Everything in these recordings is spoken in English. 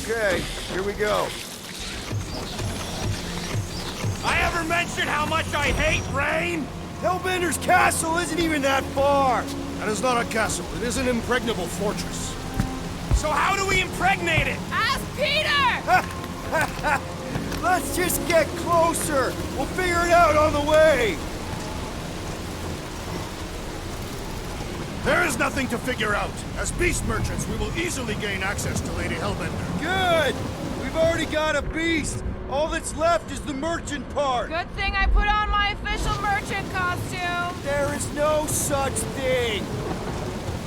Okay, here we go. I ever mentioned how much I hate rain? Hellbender's castle isn't even that far! That is not a castle. It is an impregnable fortress. So how do we impregnate it? Ask Peter! Let's just get closer! We'll figure it out on the way! There is nothing to figure out. As beast merchants, we will easily gain access to Lady Hellbender. Good! We've already got a beast! All that's left is the merchant part! Good thing I put on my official merchant costume. There is no such thing!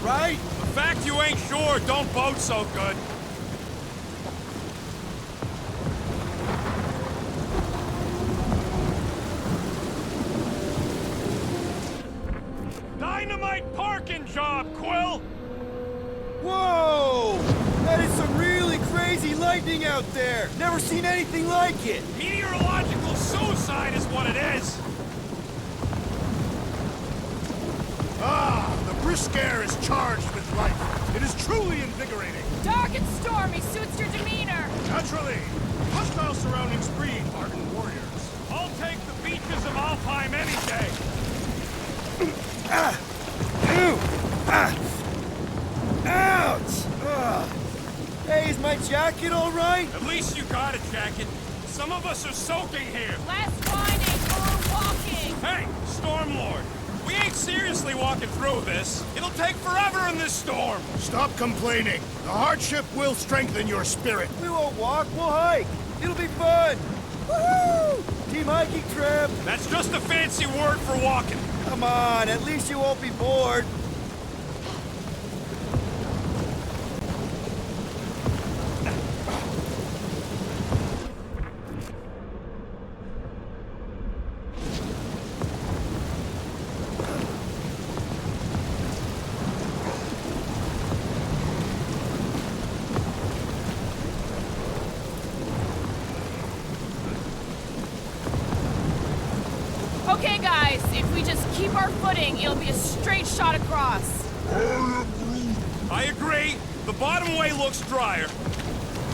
Right? The fact you ain't sure don't bode so good. Dynamite parking job, Quill! Whoa! That is some really crazy lightning out there! Never seen anything like it! Meteorological suicide is what it is! Ah, the brisk air is charged with life. It is truly invigorating. Dark and stormy suits your demeanor. Naturally, hostile surroundings breed ardent warriors. I'll take the beaches of Alfheim any day. Ouch! Hey, is my jacket all right? At least you got a jacket. Some of us are soaking here. Less whining, more walking. Hey, Stormlord. We ain't seriously walking through this. It'll take forever in this storm. Stop complaining. The hardship will strengthen your spirit. We won't walk, we'll hike! It'll be fun! Woohoo! Team hiking trip! That's just a fancy word for walking. Come on, at least you won't be bored. Okay, guys, if we just keep our footing, it'll be a straight shot across. I agree. The bottom way looks drier.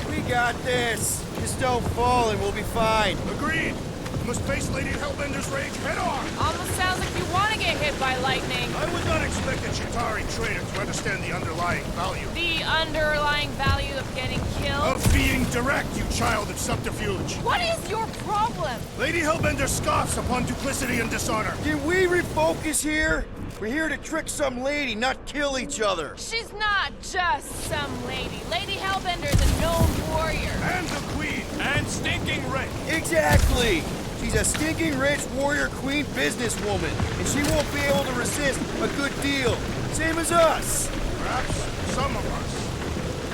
We got this. Just don't fall and we'll be fine. Agreed. You must face Lady Hellbender's rage head on. Almost sounds like you want to get hit by lightning. I would not expect a Chitauri trader to understand the underlying value. The underlying value of getting killed. Of being direct, you child of subterfuge. What is your problem? Lady Hellbender scoffs upon duplicity and dishonor. Can we refocus here? We're here to trick some lady, not kill each other. She's not just some lady. Lady Hellbender's a known warrior. And the queen. And stinking rich. Exactly! She's a stinking rich warrior queen businesswoman, and she won't be able to resist a good deal. Same as us. Perhaps some of us.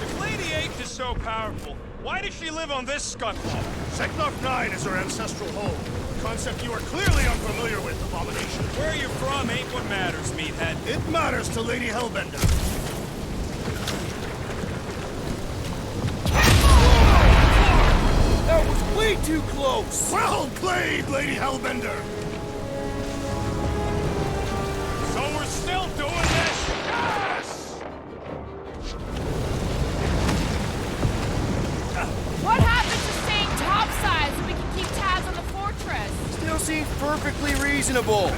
If Lady Eight is so powerful, why does she live on this scuttlebutt? Seknarf 9 is her ancestral home. A concept you are clearly unfamiliar with, Abomination. Where you're from ain't what matters, meathead. It matters to Lady Hellbender. That was way too close! Well played, Lady Hellbender! So we're still doing this? Yes! What happened to staying topside so we can keep tabs on the fortress? Still seems perfectly reasonable.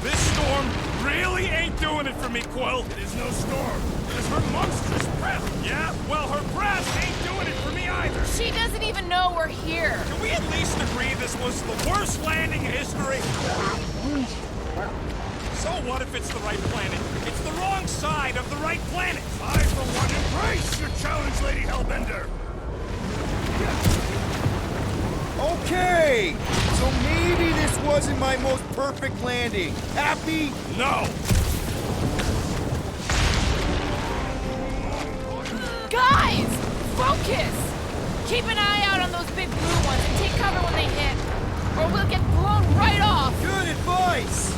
This storm really ain't doing it for me, Quill. It is no storm. It is her monstrous breath. Yeah? Well, her breath ain't doing it for me either. She doesn't even know we're here. Can we at least agree this was the worst landing in history? So what if it's the right planet? It's the wrong side of the right planet. I, for one, embrace your challenge, Lady Hellbender. Okay, so maybe this wasn't my most perfect landing. Happy? No. Guys! Focus! Keep an eye out on those big blue ones and take cover when they hit, or we'll get blown right off! Good advice!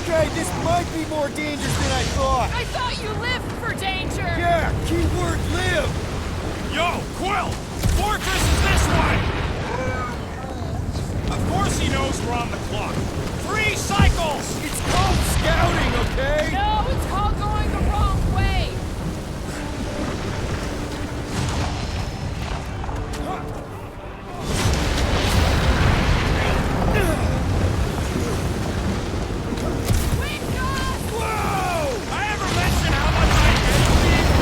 Okay, this might be more dangerous than I thought. I thought you lived for danger. Yeah, keyword live. Yo, Quill! Fortress is this way! Of course he knows we're on the clock. 3 cycles! It's called scouting, okay? No, it's called going the wrong way. Wait, Gus! Whoa! I ever mention how much I hate being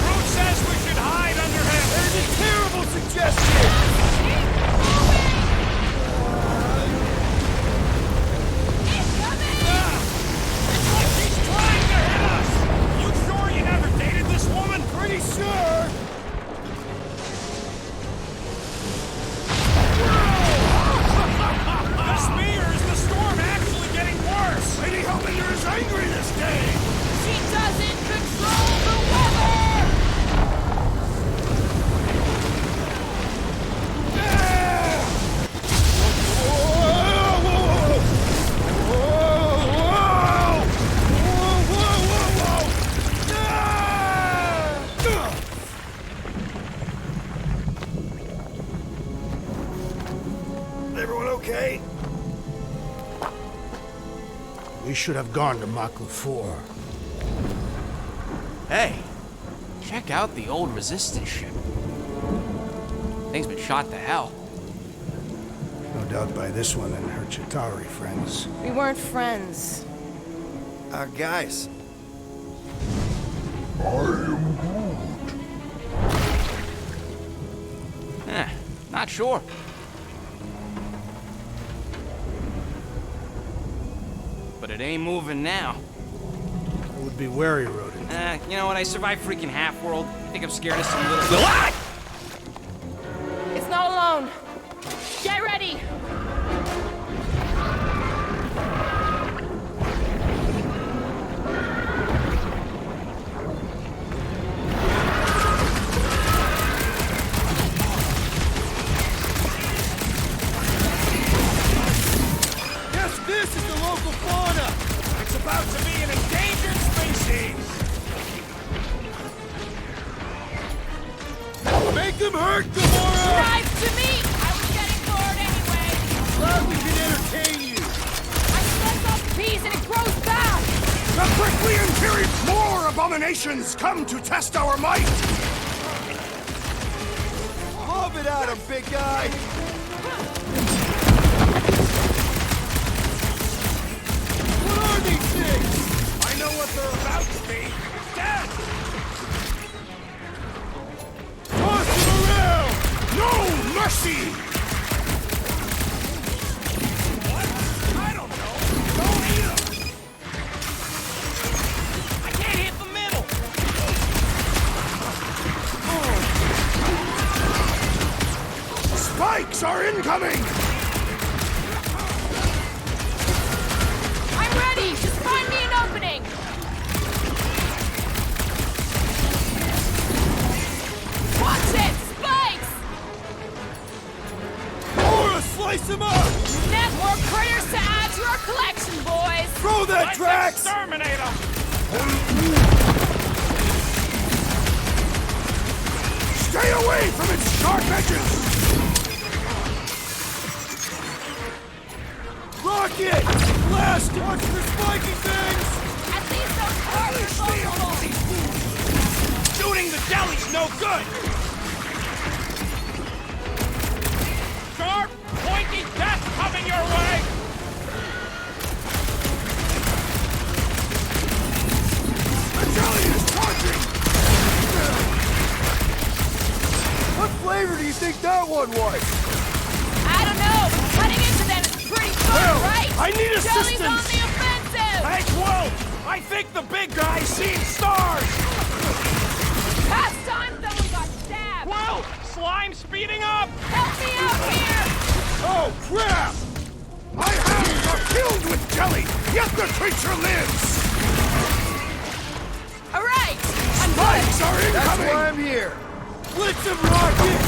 Brute says we should hide under him! There's a terrible suggestion. Keep moving! Incoming! It's like she's trying to hit us! You sure you never dated this woman? Pretty sure. The spear is the storm actually getting worse! Lady Hellbender is angry this day! She doesn't control the weather! Everyone okay? We should have gone to Mach 4. Hey, check out the old resistance ship. Thing's been shot to hell. No doubt by this one and her Chitauri friends. We weren't friends. Guys. Not sure. But it ain't moving now. I would be wary, Rodent. You know what? I survived freaking Half-World. I think I'm scared of some little... What? It's not alone. Get ready! Yes, this is the local fauna. It's about to be an endangered species! Make them hurt, Gamora! Drive to me! I was getting bored anyway. Glad we can entertain you. I set up peas and it grows back! The prickly interior! More abominations come to test our might! Love it at him, big guy. What are these things? I know what they're about to be. Dead! Toss them around! No mercy! What? I don't know. Don't eat 'em. I can't hit the middle. Spikes are incoming! I'm ready! Just find me an opening! Watch it! Spikes! Gamora, slice them up! Net more critters to add to our collection, boys! Throw that, Let's Drax! exterminate 'em. Stay away from its sharp edges! Rocket! Blast! Watch for spiky things! At least those cars are vulnerable! Shooting the deli's no good. Sharp, pointy death coming your way. The jelly is charging! What flavor do you think that one was? I don't know, but cutting into them is pretty fun, Well, right? I need Jelly's on assistance. the offensive! Hey, Quill, I think the big guy's seen stars. Past time someone got stabbed! Quill, slime speeding up. Help me out here! Oh, crap! My hands are filled with jelly, yet the creature lives! Alright! I'm Spikes are That's incoming! why I'm here. Blitz him, Rocket!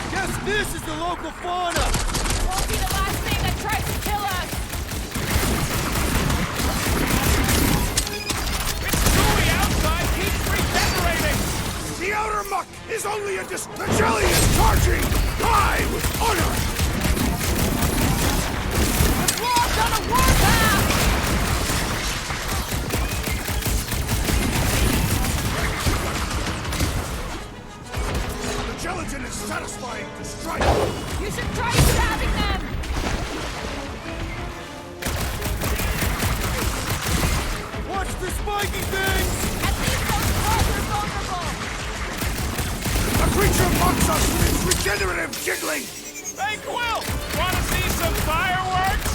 Guess this is the local fauna. Won't be the last thing that tries to kill us. It's chewy outside, keeps regenerating! The outer muck is only a The jelly is charging! High with honor! Walk on a warpath! The gelatin is satisfying to strike! You should try stabbing them! Watch the spiky things! At least those claws are vulnerable! A creature mocks us with its regenerative jiggling! Hey, Quill! Wanna see some fireworks?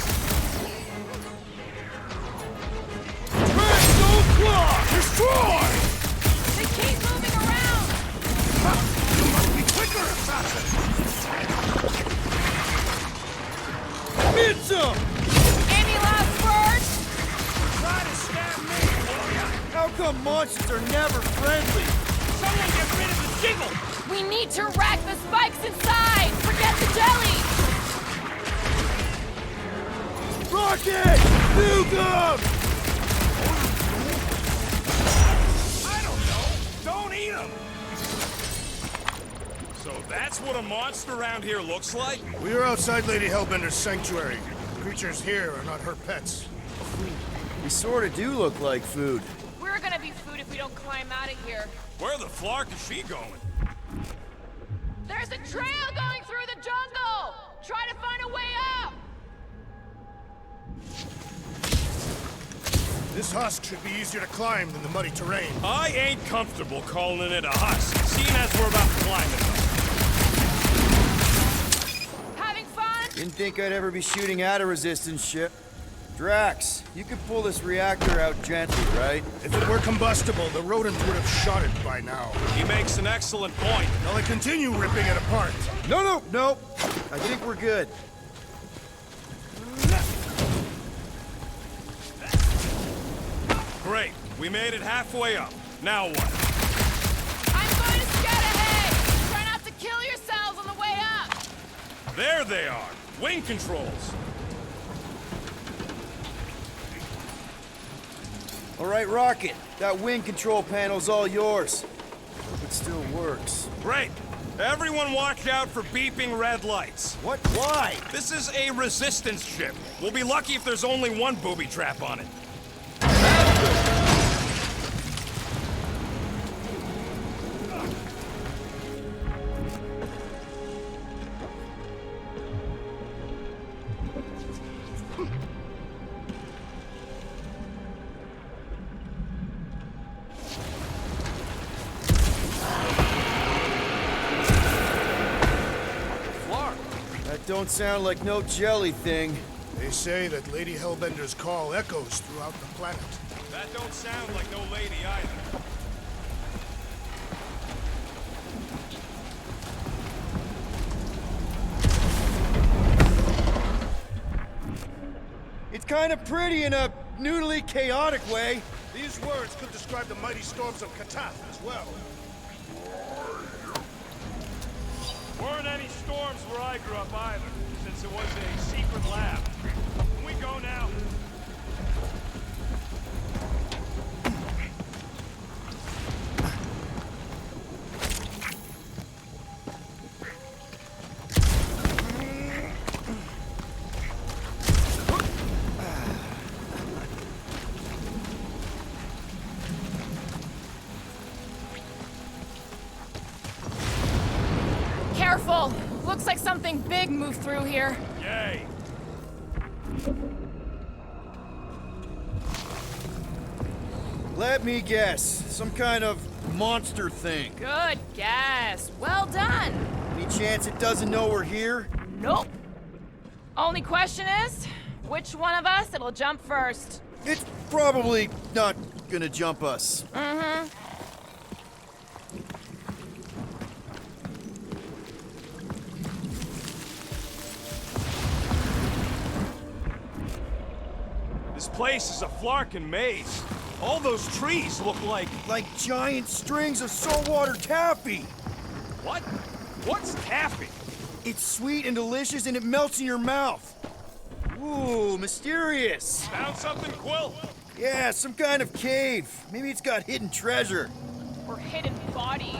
Crystal Claw! Destroy! They keep moving around! You must be quicker, assassin! Hits him! Any last words? Try to stab me, will ya? How come monsters are never friendly? Someone get rid of the jiggle! We need to rack the spikes inside! Forget the jelly! Rocket! Nuke him! I don't know. Don't eat them. So that's what a monster around here looks like? We are outside Lady Hellbender's sanctuary. Creatures here are not her pets. We sort of do look like food. We're gonna be food if we don't climb out of here. Where the flark is she going? There's a trail going through the jungle! Try to find a way up! This husk should be easier to climb than the muddy terrain. I ain't comfortable calling it a husk, seeing as we're about to climb it. Having fun? Didn't think I'd ever be shooting at a resistance ship. Drax, you could pull this reactor out gently, right? If it were combustible, the rodent would have shot it by now. He makes an excellent point. Shall I continue ripping it apart? No. I think we're good. Great. We made it halfway up. Now what? I'm going to scout ahead! Try not to kill yourselves on the way up! There they are. Wing controls. All right, Rocket. That wing control panel's all yours. Hope it still works. Great. Everyone watch out for beeping red lights. What? Why? This is a resistance ship. We'll be lucky if there's only one booby trap on it. That don't sound like no jelly thing. They say that Lady Hellbender's call echoes throughout the planet. That don't sound like no lady either. It's kind of pretty in a noodly, chaotic way. These words could describe the mighty storms of Katath as well. Weren't any storms where I grew up either, since it was a secret lab. Can we go now? Careful! Looks like something big moved through here. Yay! Let me guess. Some kind of monster thing. Good guess. Well done. Any chance it doesn't know we're here? Nope. Only question is, which one of us it'll jump first? It's probably not gonna jump us. Mm-hmm. place is a Flarkin maze. All those trees look like... Like giant strings of saltwater taffy. What? What's taffy? It's sweet and delicious and it melts in your mouth. Ooh, mysterious. Found something, Quill? Yeah, some kind of cave. Maybe it's got hidden treasure. Or hidden bodies.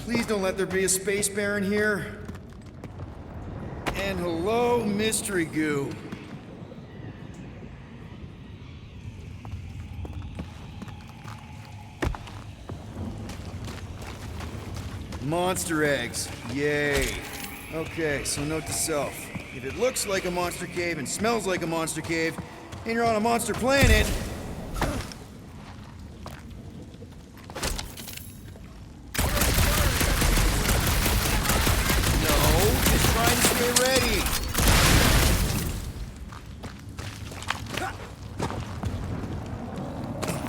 Please don't let there be a space baron here. And hello, mystery goo. Monster eggs. Yay. Okay, so note to self. If it looks like a monster cave and smells like a monster cave, and you're on a monster planet... No, just trying to stay ready.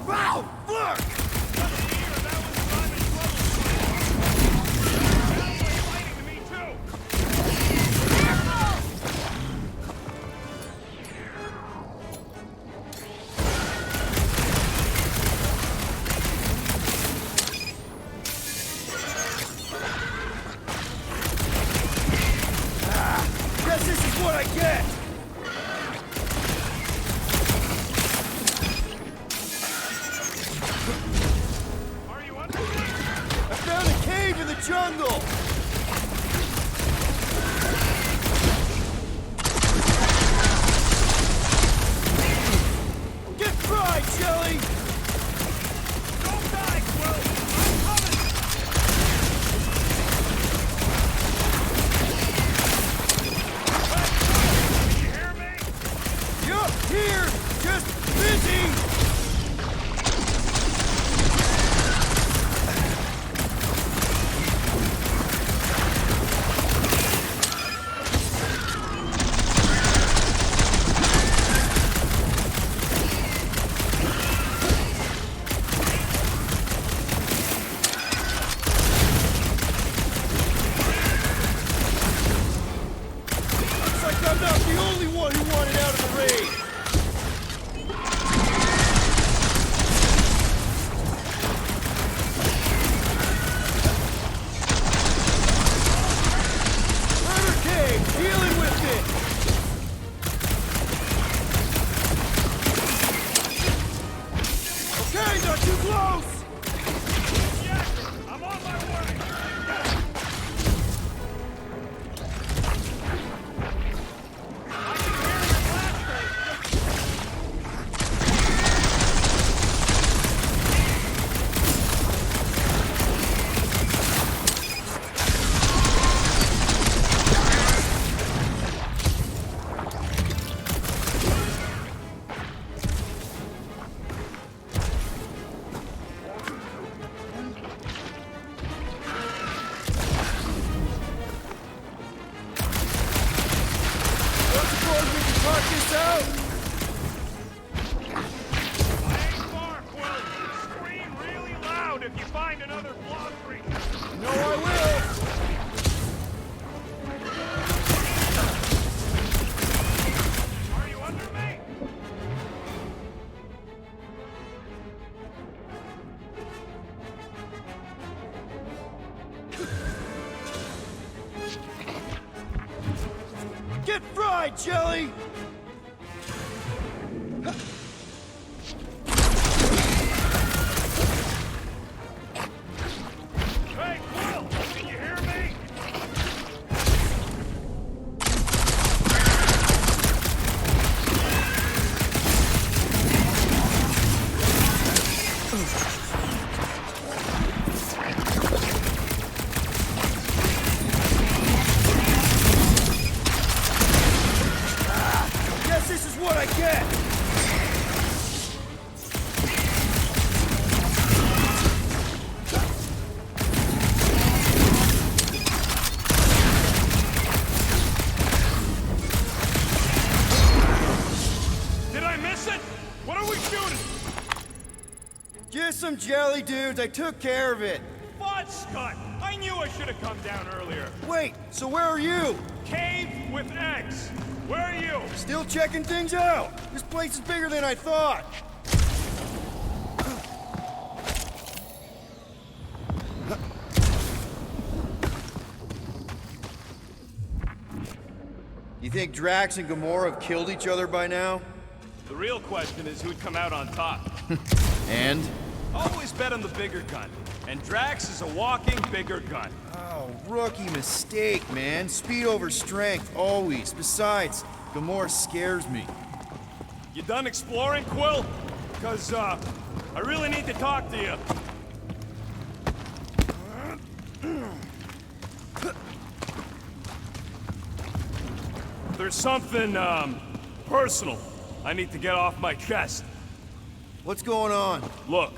Wow, look! Guess this is what I get! Are you under me? I found a cave in the jungle! Get fried, Jelly! Don't die, Quill! I'm coming! Hey, can you hear me? Yup, here! Just busy! Looks like I'm not the only one who wanted out of the raid! Murder Cave, dealing with it! Okay, not too close! Yes! I'm on my way! I can hear your blasters! Don't suppose we can talk this out? I ain't far, Quill. Scream really loud if you find another block creature. No, I will! Are you under me? Get fried, Jelly! Hey, Quill! Can you hear me? Guess this is what I get! Did I miss it? What are we shooting? Just some jelly dudes, I took care of it. Fudge Scud! I I knew I should have come down earlier. Wait, so where are you? Cave with eggs. Where are you? Still checking things out. This place is bigger than I thought. You think Drax and Gamora have killed each other by now? The real question is who'd come out on top. And? Always bet on the bigger gun. And Drax is a walking bigger gun. Oh, rookie mistake, man. Speed over strength, always. Besides, Gamora scares me. You done exploring, Quill? Because, I really need to talk to you. There's something, personal I need to get off my chest. What's going on? Look,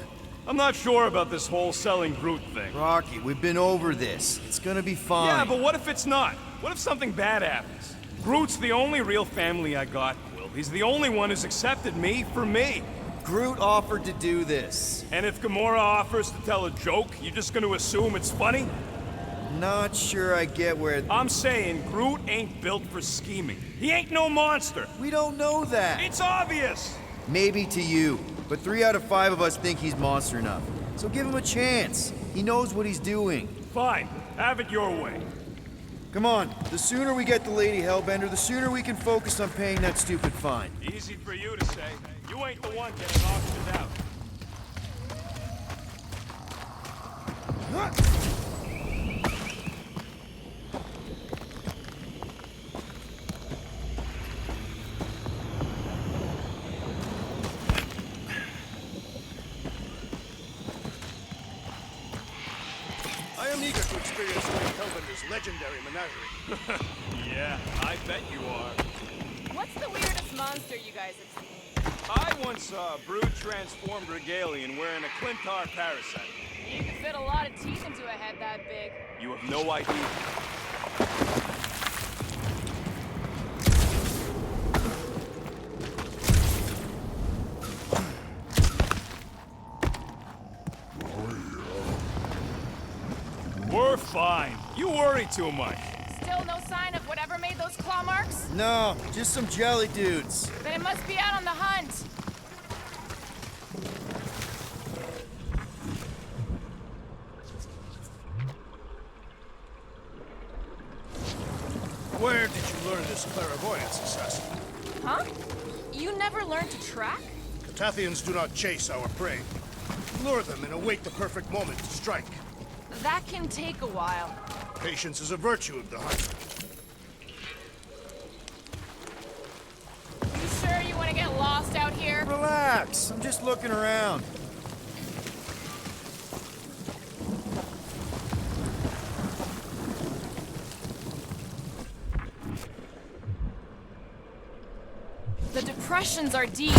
I'm not sure about this whole selling Groot thing. Rocky, we've been over this. It's gonna be fine. Yeah, but what if it's not? What if something bad happens? Groot's the only real family I got, Quill. He's the only one who's accepted me for me. Groot offered to do this. And if Gamora offers to tell a joke, you just gonna assume it's funny? Not sure I get where... I'm saying Groot ain't built for scheming. He ain't no monster. We don't know that. It's obvious. Maybe to you, but 3 out of 5 of us think he's monster enough. So give him a chance. He knows what he's doing. Fine, have it your way. Come on, the sooner we get the Lady Hellbender, the sooner we can focus on paying that stupid fine. Easy for you to say. You ain't the one getting auctioned out. I am eager to experience Lady Hellbender's legendary menagerie. Yeah, I bet you are. What's the weirdest monster you guys have seen? I once saw a brood transformed Regalian wearing a Clintar parasite. You could fit a lot of teeth into a head that big. You have no idea. We're fine. You worry too much. Still no sign of whatever made those claw marks? No, just some jelly dudes. Then it must be out on the hunt. Where did you learn this clairvoyance, assassin? Huh? You never learned to track? Tathians do not chase our prey. Lure them and await the perfect moment to strike. That can take a while. Patience is a virtue of the hunter. You sure you want to get lost out here? Relax, I'm just looking around. The depressions are deep.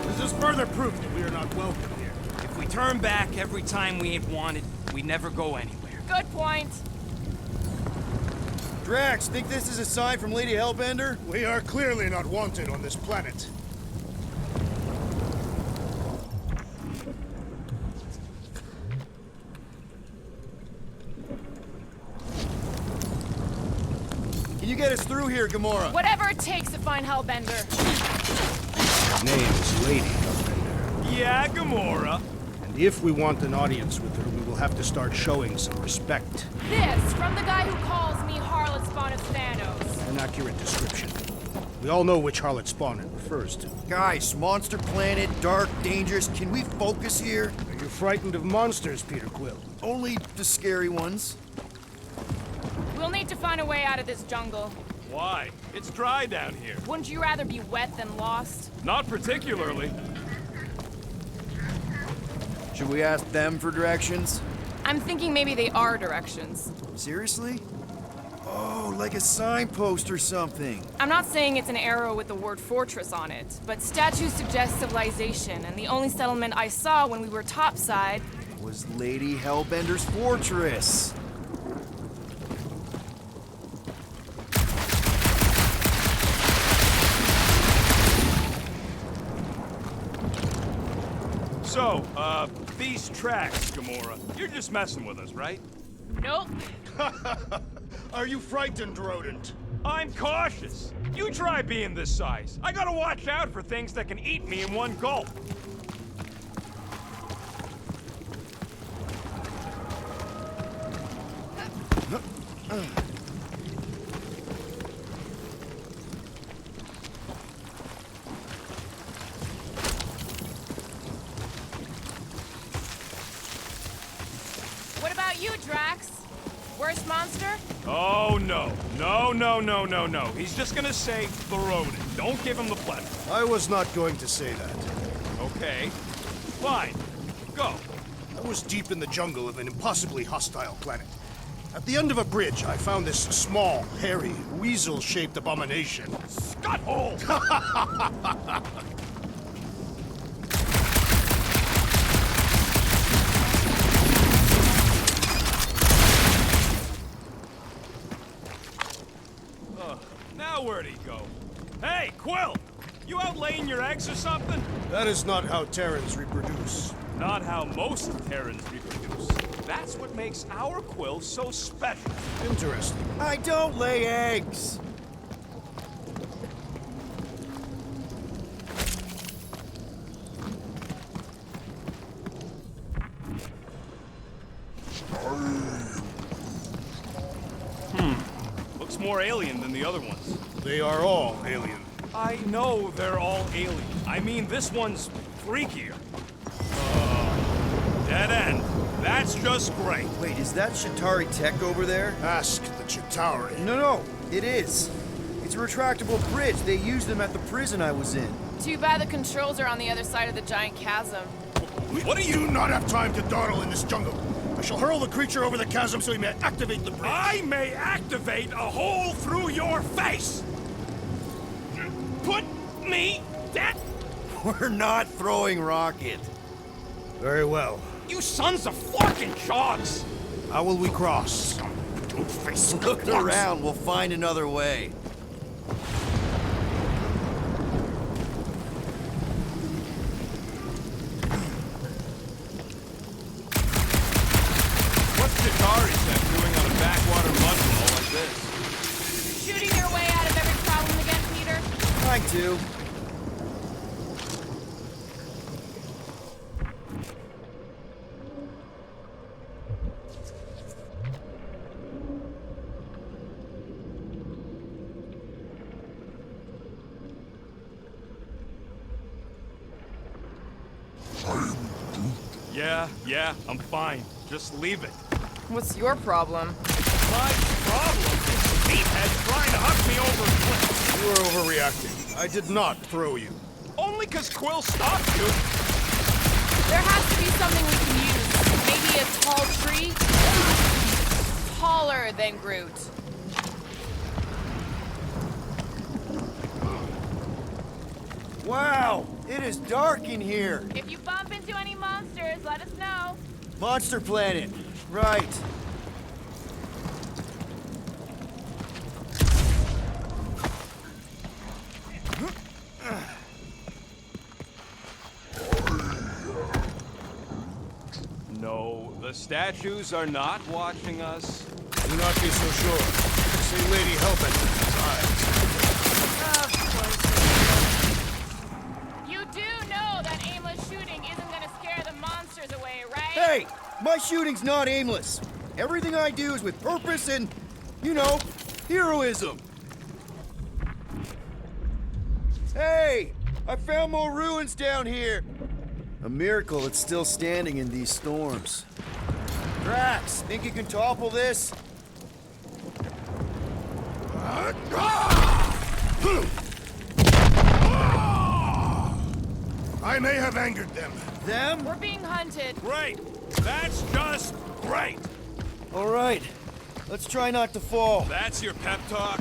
This is further proof that we are not welcome here. If we turn back every time we ain't wanted, we never go anywhere. Good point. Drax, think this is a sign from Lady Hellbender? We are clearly not wanted on this planet. Can you get us through here, Gamora? Whatever it takes to find Hellbender. Her name is Lady Hellbender. Yeah, Gamora. And if we want an audience with her, we will have to start showing some respect. This from the guy who calls me Harlot Spawn of Thanos. An accurate description. We all know which harlot spawn it refers to. Guys, monster planet, dark, dangerous. Can we focus here? Are you frightened of monsters, Peter Quill? Only the scary ones. We'll need to find a way out of this jungle. Why? It's dry down here. Wouldn't you rather be wet than lost? Not particularly. Should we ask them for directions? I'm thinking maybe they are directions. Seriously? Oh, like a signpost or something. I'm not saying it's an arrow with the word fortress on it, but statues suggest civilization, and the only settlement I saw when we were topside Was Lady Hellbender's fortress. So, these tracks, Gamora, you're just messing with us, right? Nope. Are you frightened, rodent? I'm cautious. You try being this size. I gotta watch out for things that can eat me in one gulp. What about you, Drax? Worst monster? Oh, no. No. He's just gonna say the rodent. Don't give him the pleasure. I was not going to say that. Okay. Fine. Go. I was deep in the jungle of an impossibly hostile planet. At the end of a bridge, I found this small, hairy, weasel-shaped abomination. Scutthole! Now where'd he go? Hey, Quill! You out laying your eggs or something? That is not how Terrans reproduce. Not how most Terrans reproduce. That's what makes our Quill so special. Interesting. I don't lay eggs. Looks more alien than the other ones. They are all alien. I know they're all alien. I mean, this one's freakier. Dead end. That's just great. Wait, is that Chitauri tech over there? Ask the Chitauri. No, it is. It's a retractable bridge. They used them at the prison I was in. Too bad the controls are on the other side of the giant chasm. What do you not have time to dawdle in this jungle? I shall hurl the creature over the chasm so he may activate the bridge. I may activate a hole through your face! Put me down! We're not throwing rocket. Very well. You sons of forking shogs! How will we cross? Two-face Look around. We'll find another way. What's Chitauri Tech doing on a backwater mudhole like this? Shooting your way out of every problem again, Peter? Trying to. Yeah, I'm fine. Just leave it. What's your problem? My problem is meathead trying to hug me over a cliff. You are overreacting. I did not throw you. Only 'cause Quill stopped you. There has to be something we can use. Maybe a tall tree? Taller than Groot. Wow, it is dark in here. If you bump into any monsters, let us know. Monster Planet. Right. No, the statues are not watching us. Do not be so sure. See Lady Hellbender's eyes. Of course. You do know that aimless shooting isn't gonna scare the monsters away, right? Hey, my shooting's not aimless. Everything I do is with purpose and, you know, heroism. Hey, I found more ruins down here. A miracle it's still standing in these storms. Drax, think you can topple this? I may have angered them. Them? We're being hunted. Great. That's just great. All right, let's try not to fall. That's your pep talk?